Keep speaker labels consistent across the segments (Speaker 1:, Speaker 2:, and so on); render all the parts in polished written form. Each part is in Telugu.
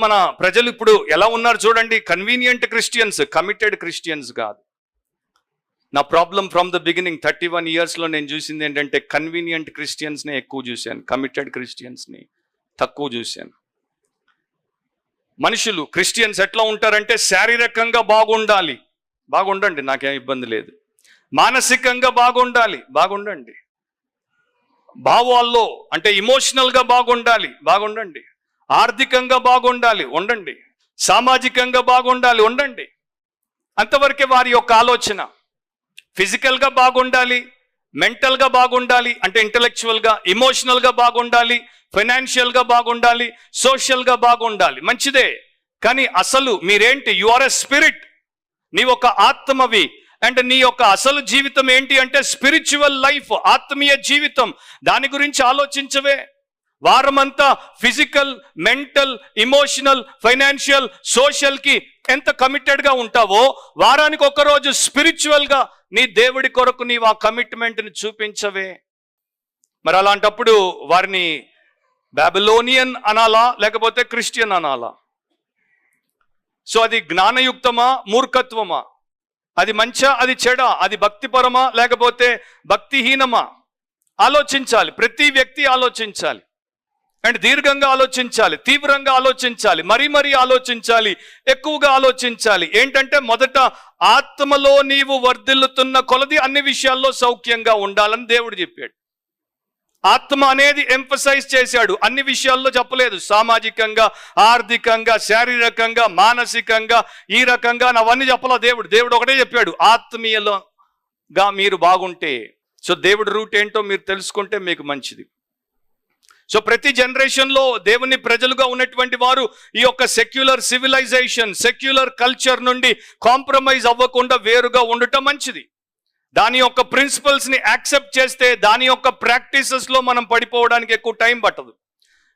Speaker 1: మన ప్రజలు ఇప్పుడు ఎలా ఉన్నారు చూడండి, కన్వీనియంట్ క్రిస్టియన్స్, కమిటెడ్ క్రిస్టియన్స్ కాదు. నా ప్రాబ్లం ఫ్రమ్ ద బిగినింగ్ 31 yearsలో నేను చూసింది ఏంటంటే కన్వీనియంట్ క్రిస్టియన్స్ని ఎక్కువ చూశాను, కమిటెడ్ క్రిస్టియన్స్ని తక్కువ చూశాను. మనుషులు క్రిస్టియన్స్ ఎట్లా ఉంటారంటే శారీరకంగా బాగుండండి, నాకేం ఇబ్బంది లేదు. మానసికంగా బాగుండండి. భావాల్లో అంటే ఇమోషనల్గా బాగుండండి. ఆర్థికంగా ఉండండి. సామాజికంగా ఉండండి. అంతవరకే వారి యొక్క ఆలోచన. ఫిజికల్గా బాగుండాలి, మెంటల్గా బాగుండాలి అంటే ఇంటలెక్చువల్గా, ఎమోషనల్గా బాగుండాలి, ఫైనాన్షియల్గా బాగుండాలి, సోషల్గా బాగుండాలి. మంచిదే, కానీ అసలు మీరేంటి? యు ఆర్ ఎ స్పిరిట్, నీ ఒక ఆత్మవి. అండ్ నీ యొక్క అసలు జీవితం ఏంటి అంటే స్పిరిచువల్ లైఫ్, ఆత్మీయ జీవితం. దాని గురించి ఆలోచించవే. వారమంతా ఫిజికల్, మెంటల్, ఇమోషనల్, ఫైనాన్షియల్, సోషల్కి ఎంత కమిటెడ్గా ఉంటావో వారానికి ఒక్కరోజు స్పిరిచువల్గా నీ దేవుడి కొరకు నీవు ఆ కమిట్మెంట్ని చూపించవే. మరి అలాంటప్పుడు వారిని బాబిలోనియన్ అనాలా లేకపోతే క్రిస్టియన్ అనాలా? సో అది జ్ఞానయుక్తమా, మూర్ఖత్వమా? అది మంచా, అది చెడా? అది భక్తిపరమా లేకపోతే భక్తిహీనమా? ఆలోచించాలి. ప్రతి వ్యక్తి ఆలోచించాలి. అండ్ దీర్ఘంగా ఆలోచించాలి, తీవ్రంగా ఆలోచించాలి, మరీ ఆలోచించాలి, ఎక్కువగా ఆలోచించాలి. ఏంటంటే మొదట ఆత్మలో నీవు వర్ధిల్లుతున్న కొలది అన్ని విషయాల్లో సౌఖ్యంగా ఉండాలని దేవుడు చెప్పాడు. ఆత్మ అనేది ఎంఫసైజ్ చేశాడు, అన్ని విషయాల్లో చెప్పలేదు. సామాజికంగా, ఆర్థికంగా, శారీరకంగా, మానసికంగా, ఈ రకంగా అవన్నీ చెప్పలా దేవుడు ఒకటే చెప్పాడు, ఆత్మీయంగా మీరు బాగుంటే. సో దేవుడి రూట్ ఏంటో మీరు తెలుసుకుంటే మీకు మంచిది. సో ప్రతి జనరేషన్లో దేవుని ప్రజలుగా ఉన్నటువంటి వారు ఈ యొక్క సెక్యులర్ సివిలైజేషన్, సెక్యులర్ కల్చర్ నుండి కాంప్రమైజ్ అవ్వకుండా వేరుగా ఉండటం మంచిది. దాని యొక్క ప్రిన్సిపల్స్ని యాక్సెప్ట్ చేస్తే దాని యొక్క ప్రాక్టీసెస్లో మనం పడిపోవడానికి ఎక్కువ టైం పట్టదు.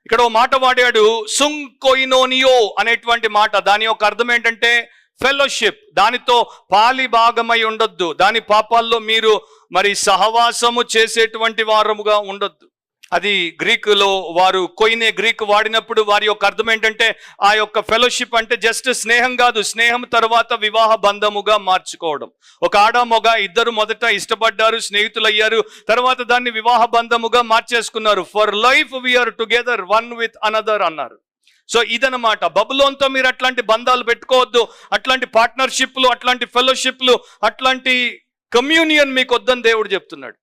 Speaker 1: ఇక్కడ ఓ మాట వాడాడు, సుంగ్ కొయినోనియో అనేటువంటి మాట. దాని యొక్క అర్థం ఏంటంటే ఫెలోషిప్. దానితో పాలి భాగమై ఉండొద్దు, దాని పాపాల్లో మీరు మరి సహవాసము చేసేటువంటి వారముగా ఉండొద్దు. అది గ్రీకులో వారు కొయినే గ్రీక్ వాడినప్పుడు వారి యొక్క అర్థం ఏంటంటే ఆ యొక్క ఫెలోషిప్ అంటే జస్ట్ స్నేహం కాదు, స్నేహం తర్వాత వివాహ బంధముగా మార్చుకోవడం. ఒక ఆడ మొగ ఇద్దరు మొదట ఇష్టపడ్డారు, స్నేహితులయ్యారు, తర్వాత దాన్ని వివాహ బంధముగా మార్చేసుకున్నారు. For life we are together one with another అన్నారు. సో ఇదనమాట. బబులోన్తో మీరు అట్లాంటి బంధాలు పెట్టుకోవద్దు, అట్లాంటి పార్ట్నర్షిప్లు, అట్లాంటి ఫెలోషిప్లు, అట్లాంటి కమ్యూనియన్ మీకు వద్దని దేవుడు చెప్తున్నాడు.